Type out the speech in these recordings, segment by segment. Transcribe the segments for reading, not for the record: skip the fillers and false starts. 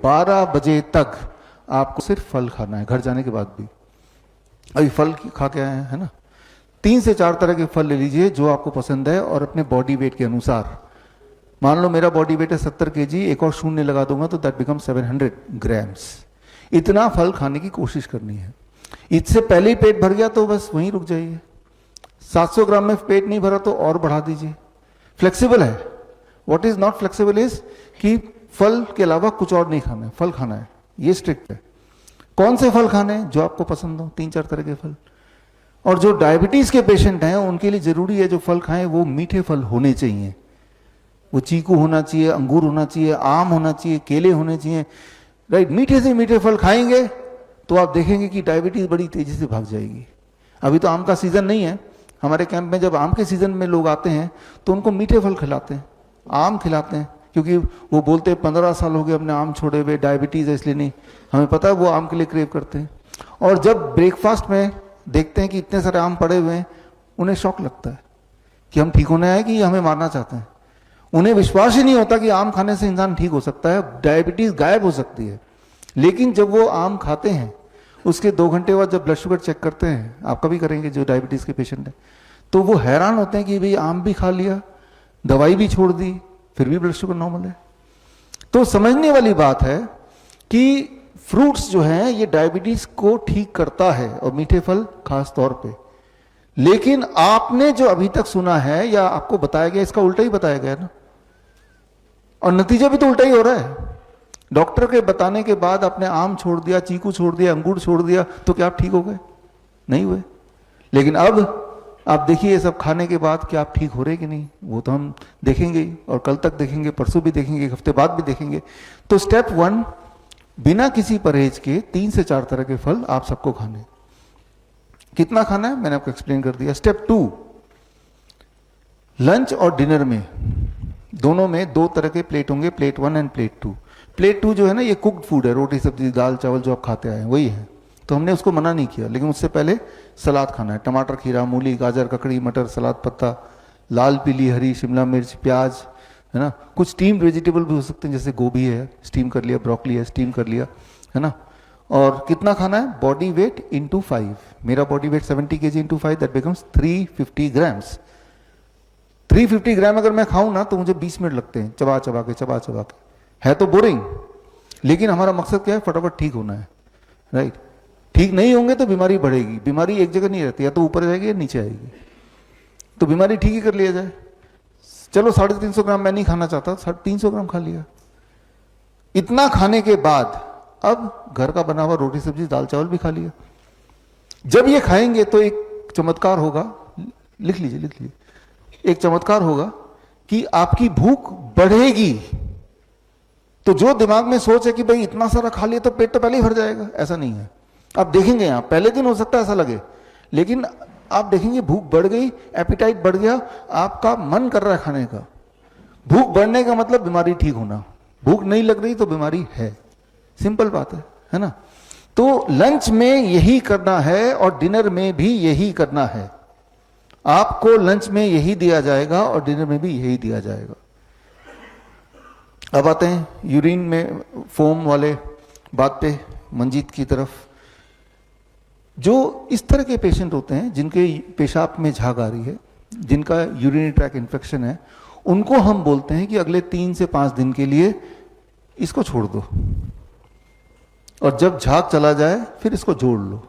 12 बजे तक आपको सिर्फ फल खाना है, घर जाने के बाद भी। अभी फल खा के आए हैं, है ना? 3 से 4 तरह के फल ले लीजिए जो आपको पसंद है, और अपने बॉडी वेट के अनुसार। मान लो मेरा बॉडी वेट है 70 kg, एक और शून्य लगा दूंगा तो दैट बिकम 700 ग्राम्स। इतना फल खाने की कोशिश करनी है। इससे पहले ही पेट भर गया तो बस वहीं रुक जाइए। 700 ग्राम में पेट नहीं भरा तो और बढ़ा दीजिए। फ्लेक्सिबल है। What is not flexible is कि फल के अलावा कुछ और नहीं खाना है, फल खाना है, ये स्ट्रिक्ट है। कौन से फल खाने हैं? जो आपको पसंद हो, 3-4 तरह के फल। और जो डायबिटीज के पेशेंट हैं उनके लिए जरूरी है जो फल खाएं वो मीठे फल होने चाहिए। वो चीकू होना चाहिए, अंगूर होना चाहिए, आम होना चाहिए, केले होने चाहिए, राइट? मीठे से मीठे फल खाएंगे तो आप देखेंगे कि डायबिटीज बड़ी तेजी से भाग जाएगी। अभी तो आम का सीजन नहीं है। हमारे कैंप में जब आम के सीजन में लोग आते हैं तो उनको मीठे फल खिलाते हैं, आम खिलाते हैं, क्योंकि वो बोलते हैं 15 साल हो गए अपने आम छोड़े हुए, डायबिटीज है इसलिए नहीं। हमें पता है वो आम के लिए क्रेव करते हैं। और जब ब्रेकफास्ट में देखते हैं कि इतने सारे आम पड़े हुए हैं, उन्हें शौक लगता है कि हम ठीक होने आए कि हमें मारना चाहते हैं। उन्हें विश्वास ही नहीं होता कि आम खाने से इंसान ठीक हो सकता है, डायबिटीज गायब हो सकती है। लेकिन जब वो आम खाते हैं उसके 2 घंटे बाद जब ब्लड शुगर चेक करते हैं, आप कभी करेंगे जो डायबिटीज के पेशेंट हैं, तो वो हैरान होते हैं कि भाई आम भी खा लिया, दवाई भी छोड़ दी, फिर भी ब्लड शुगर नॉर्मल है। तो समझने वाली बात है कि फ्रूट्स जो हैं ये डायबिटीज को ठीक करता है, और मीठे फल खास तौर पे। लेकिन आपने जो अभी तक सुना है या आपको बताया गया, इसका उल्टा ही बताया गया ना, और नतीजा भी तो उल्टा ही हो रहा है। डॉक्टर के बताने के बाद आपने आम छोड़ दिया, चीकू छोड़ दिया, अंगूर छोड़ दिया, तो क्या आप ठीक हो गए? नहीं हुए। लेकिन अब आप देखिए ये सब खाने के बाद क्या आप ठीक हो रहे कि नहीं, वो तो हम देखेंगे ही, और कल तक देखेंगे, परसों भी देखेंगे, एक हफ्ते बाद भी देखेंगे। तो स्टेप 1, बिना किसी परहेज के 3 से 4 तरह के फल आप सबको खाने। कितना खाना है मैंने आपको एक्सप्लेन कर दिया। स्टेप 2, लंच और डिनर में दोनों में 2 तरह के प्लेट होंगे, प्लेट 1 एंड प्लेट 2। प्लेट 2 जो है ना ये कुक्ड फूड है, रोटी सब्जी दाल चावल जो आप खाते आए हैं वही है, तो हमने उसको मना नहीं किया। लेकिन उससे पहले सलाद खाना है, टमाटर, खीरा, मूली, गाजर, ककड़ी, मटर, सलाद पत्ता, लाल पीली हरी शिमला मिर्च, प्याज, है ना। कुछ स्टीम्ड वेजिटेबल भी हो सकते हैं, जैसे गोभी है स्टीम कर लिया, ब्रोकली है स्टीम कर लिया, है ना। और कितना खाना है? Body weight into 5। मेरा body weight 70 kg into 5 that becomes 350 grams. 350 ग्राम अगर मैं खाऊं ना तो मुझे 20 मिनट लगते हैं चबा चबा के। है तो बोरिंग, लेकिन हमारा मकसद क्या है? फटाफट ठीक होना है, राइट। ठीक नहीं होंगे तो बीमारी बढ़ेगी। बीमारी एक जगह नहीं रहती, या तो ऊपर जाएगी या नीचे आएगी। तो बीमारी ठीक ही कर लिया जाए। चलो 350 ग्राम मैं नहीं खाना चाहता, 300 ग्राम खा लिया। इतना खाने के बाद अब घर का बना हुआ रोटी सब्जी दाल चावल भी खा लिया। जब ये खाएंगे तो एक चमत्कार होगा, लिख लीजिए, एक चमत्कार होगा कि आपकी भूख बढ़ेगी। तो जो दिमाग में सोच है कि भाई इतना सारा खा लिया तो पेट तो पहले ही भर जाएगा, ऐसा नहीं है। आप देखेंगे यहां पहले दिन हो सकता है ऐसा लगे, लेकिन आप देखेंगे भूख बढ़ गई, एपिटाइट बढ़ गया, आपका मन कर रहा है खाने का। भूख बढ़ने का मतलब बीमारी ठीक होना। भूख नहीं लग रही तो बीमारी है, सिंपल बात है ना। तो लंच में यही करना है और डिनर में भी यही करना है। आपको लंच में यही दिया जाएगा और डिनर में भी यही दिया जाएगा। अब आते हैं यूरिन में फोम वाले बात पे, मंजीत की तरफ। जो इस तरह के पेशेंट होते हैं जिनके पेशाब में झाग आ रही है, जिनका यूरिनरी ट्रैक इन्फेक्शन है, उनको हम बोलते हैं कि अगले 3 से 5 दिन के लिए इसको छोड़ दो, और जब झाग चला जाए फिर इसको जोड़ लो।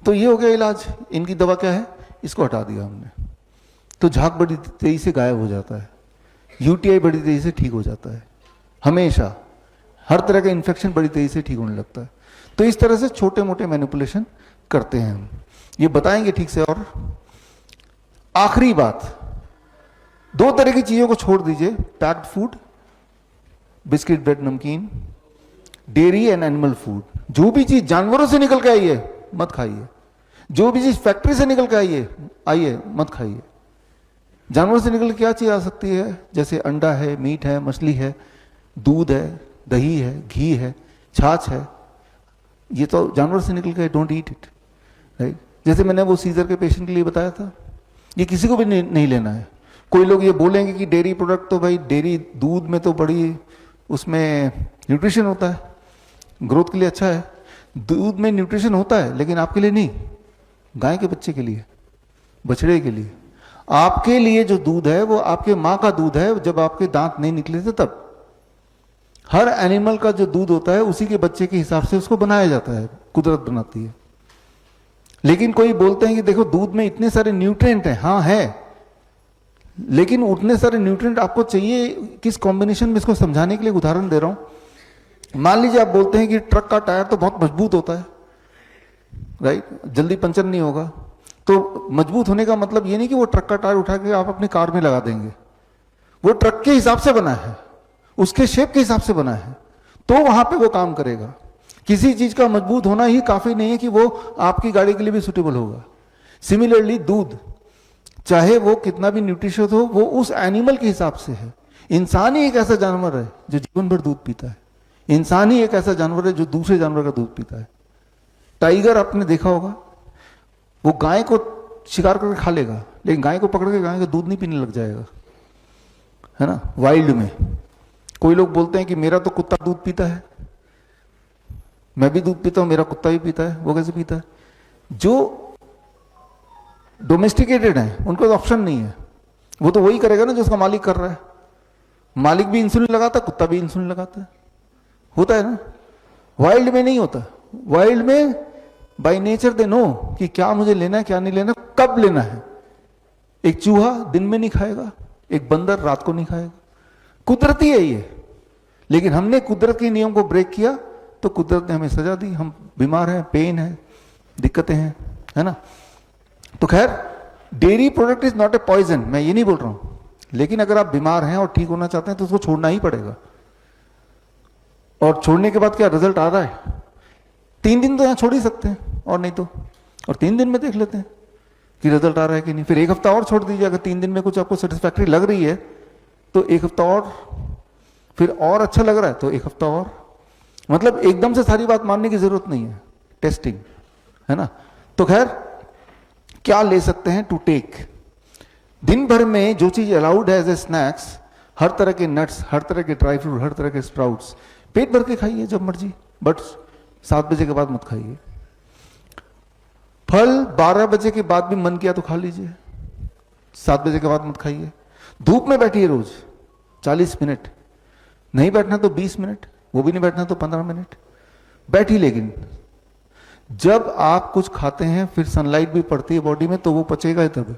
तो ये हो गया इलाज। इनकी दवा क्या है? इसको हटा दिया हमने, तो झाग बड़ी तेजी से गायब हो जाता है, यूटीआई बड़ी तेजी से ठीक हो जाता है, हमेशा हर तरह का इन्फेक्शन बड़ी तेजी से ठीक होने लगता है। तो इस तरह से छोटे मोटे मैनिपुलेशन करते हैं हम, ये बताएंगे ठीक से। और आखिरी बात, 2 तरह की चीजों को छोड़ दीजिए, पैक्ड फूड, बिस्किट ब्रेड नमकीन, डेयरी एंड एनिमल फूड। जो भी चीज जानवरों से निकल के आई है मत खाइए, जो भी चीज फैक्ट्री से निकल के आइए मत खाइए। जानवर से निकल के क्या चीज आ सकती है? जैसे अंडा है, मीट है, मछली है, दूध है, दही है, घी है, छाछ है, ये तो जानवर से निकल के, डोंट ईट इट, राइट। जैसे मैंने वो सीजर के पेशेंट के लिए बताया था, ये किसी को भी नहीं लेना है। कोई लोग ये बोलेंगे कि डेयरी प्रोडक्ट तो भाई डेयरी दूध में तो बड़ी उसमें न्यूट्रिशन होता है, ग्रोथ के लिए अच्छा है। दूध में न्यूट्रिशन होता है लेकिन आपके लिए नहीं, गाय के बच्चे के लिए, बछड़े के लिए। आपके लिए जो दूध है वो आपके माँ का दूध है, जब आपके दांत नहीं निकले थे तब। हर एनिमल का जो दूध होता है उसी के बच्चे के हिसाब से उसको बनाया जाता है, कुदरत बनाती है। लेकिन कोई बोलते हैं कि देखो दूध में इतने सारे न्यूट्रिएंट हैं, हाँ है, लेकिन उतने सारे न्यूट्रिएंट आपको चाहिए किस कॉम्बिनेशन में, इसको समझाने के लिए उदाहरण दे रहा हूं। मान लीजिए आप बोलते हैं कि ट्रक का टायर तो बहुत मजबूत होता है, राइट, जल्दी पंचर नहीं होगा। तो मजबूत होने का मतलब ये नहीं कि वो ट्रक का टायर उठा के आप अपनी कार में लगा देंगे। वो ट्रक के हिसाब से बना है, उसके शेप के हिसाब से बना है, तो वहां पे वो काम करेगा। किसी चीज का मजबूत होना ही काफी नहीं है कि वो आपकी गाड़ी के लिए भी सुटेबल होगा। सिमिलरली दूध, चाहे वो कितना भी न्यूट्रिशियस हो, वो उस एनिमल के हिसाब से है। इंसान ही एक ऐसा जानवर है जो जीवन भर दूध पीता है। इंसान ही एक ऐसा जानवर है जो दूसरे जानवर का दूध पीता है। टाइगर आपने देखा होगा, वो गाय को शिकार करके खा लेगा, लेकिन गाय को पकड़ के गाय का दूध नहीं पीने लग जाएगा, है ना। वाइल्ड में कोई लोग बोलते हैं कि मेरा तो कुत्ता दूध पीता है, मैं भी दूध पीता हूं, मेरा कुत्ता भी पीता है। वो कैसे पीता है? जो डोमेस्टिकेटेड है उनको तो ऑप्शन नहीं है, वो तो वही करेगा ना जो उसका मालिक कर रहा है। मालिक भी इंसुलिन लगाता है, कुत्ता भी इंसुलिन लगाता है, होता है ना। वाइल्ड में नहीं होता। वाइल्ड में बाय नेचर दे नो कि क्या मुझे लेना है, क्या नहीं लेना, कब लेना है। एक चूहा दिन में नहीं खाएगा, एक बंदर रात को नहीं खाएगा, कुदरती है ये। लेकिन हमने कुदरत के नियम को ब्रेक किया तो कुदरत ने हमें सजा दी। हम बीमार हैं, पेन है, दिक्कतें हैं, है ना। तो खैर, dairy product is not a poison, मैं ये नहीं बोल रहा हूं, लेकिन अगर आप बीमार हैं और ठीक होना चाहते हैं तो उसको छोड़ना ही पड़ेगा। और छोड़ने के बाद क्या रिजल्ट आ रहा है? 3 दिन तो यहां छोड़ ही सकते हैं, और नहीं तो, और 3 दिन में देख लेते हैं कि रिजल्ट आ रहा है कि नहीं। फिर 1 हफ्ता और छोड़ दीजिए, अगर 3 दिन में कुछ आपको सेटिस्फैक्ट्री लग रही है तो 1 हफ्ता और, फिर और अच्छा लग रहा है तो 1 हफ्ता और। मतलब एकदम से सारी बात मानने की जरूरत नहीं है, टेस्टिंग, है ना। तो खैर, क्या ले सकते हैं टू टेक? दिन भर में जो चीज अलाउड है एज ए स्नैक्स, हर तरह के नट्स, हर तरह के ड्राई फ्रूट, हर तरह के स्प्राउट्स, पेट भर के खाइए जब मर्जी, बट 7 बजे के बाद मत खाइए। फल 12 बजे के बाद भी मन किया तो खा लीजिए, 7 बजे के बाद मत खाइए। धूप में बैठिए रोज 40 मिनट, नहीं बैठना तो 20 मिनट, वो भी नहीं बैठना तो 15 मिनट बैठी। लेकिन जब आप कुछ खाते हैं फिर सनलाइट भी पड़ती है बॉडी में, तो वो पचेगा ही तब।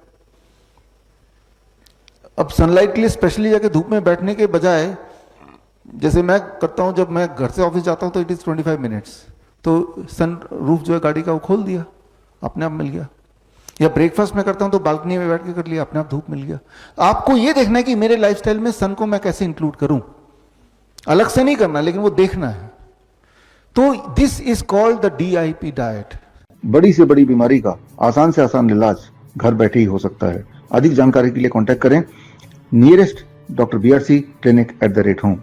अब सनलाइट के लिए स्पेशली जाके धूप में बैठने के बजाय, जैसे मैं करता हूं, जब मैं घर से ऑफिस जाता हूं तो इट इज 25 मिनट्स, तो सन रूफ जो है गाड़ी का वो खोल दिया, अपने आप मिल गया। या ब्रेकफास्ट में करता हूं तो बालकनी में बैठ के कर लिया, अपने आप धूप मिल गया। आपको ये देखना है कि मेरे लाइफस्टाइल में सन को मैं कैसे इंक्लूड करूं, अलग से नहीं करना, लेकिन वो देखना है। तो this is called the DIP diet. बड़ी से बड़ी बीमारी का आसान से आसान इलाज घर बैठे ही हो सकता है। अधिक जानकारी के लिए कांटेक्ट करें nearest doctor BRC clinic @home।